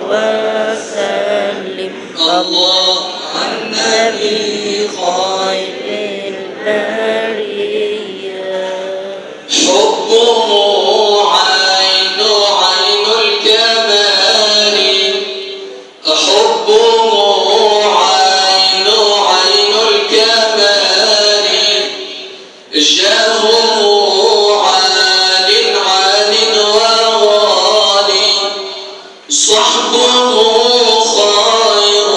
وسلم. الله على النبي خير البرية. حبه عين الكمال، حبه عين الكمال، جاهه عال وغالي، صحبه خير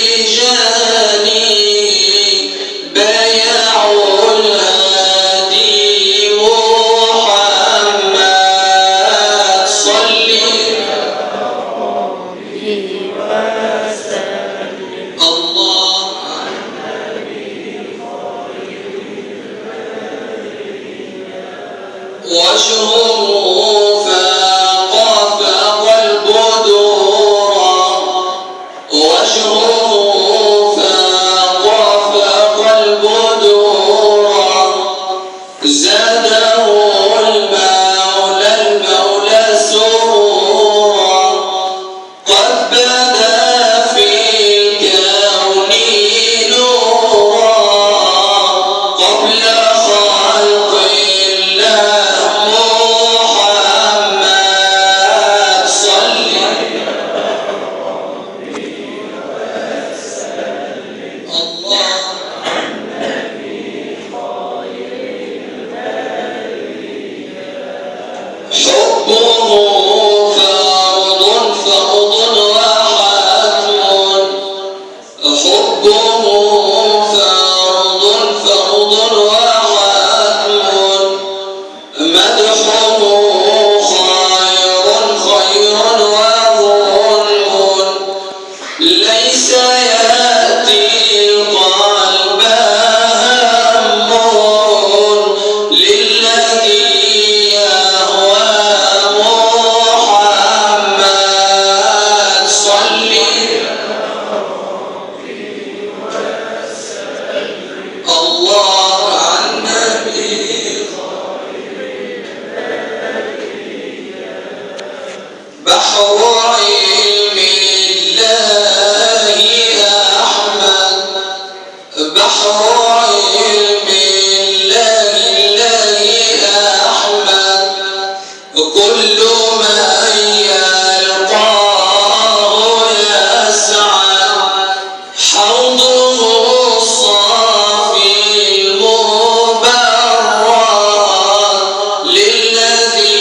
الرجال، بايعوا الهادي محمد صلي وسلم. الله وجهه فاق البدور، وجهه فاق البدور، زاده المولى سرورا، قد بدا في الكون نورا، قبل خلق الله محمد صلي. الله حبه فرض وحتم، حبه فرض وحتم، مدحه خير وظلم، ليس يأتي القلب هم للذي يهوى محمد صلي. الله على النبي بحر علم الله أحمد، بحر علم الله أحمد، كل من يلقاه يسعد، حوضه الصافي المبرد، للذي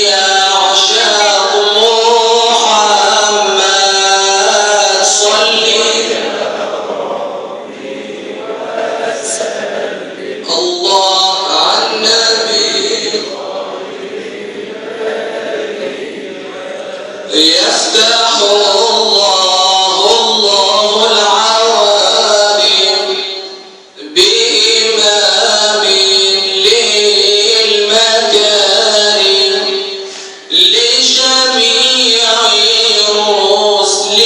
يعشق محمد صلي. الله على النبي يفتح الله العوالم بإمام للمكارم، لجميع الرسل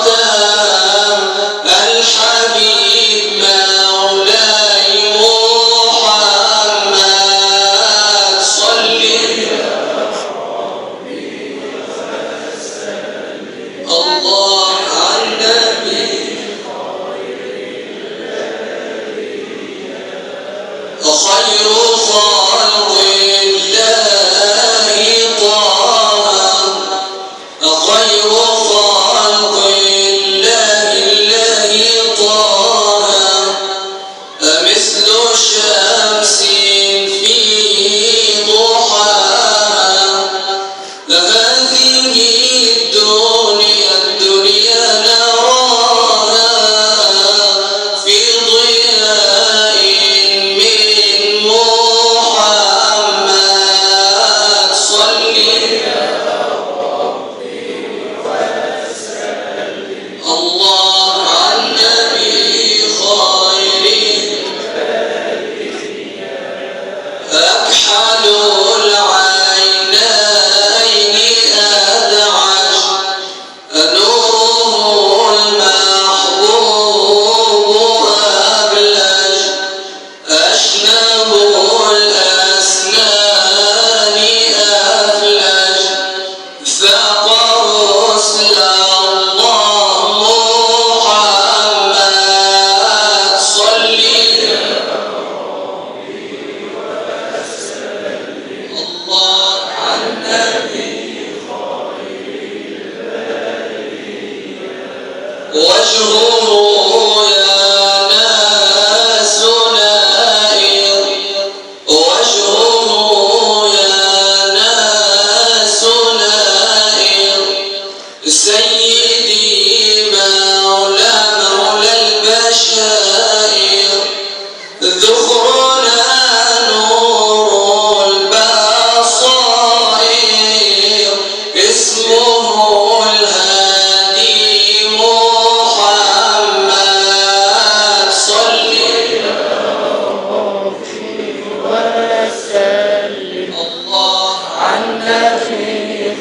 خاتم، الحبيب مولاي محمد صلي. الله على النبي خير خلق الله طه، خير خلق الله طه، مثل شمس في ضحاها، هذه الدنيا نراها في ضياء من محمد صلي. وجهه يا ناس نائر، وجهه يا ناس نائر، سيدي مولى البشائر، ذخرنا نور البصائر، اسمه الهادي محمد، صل وسلم الله على خير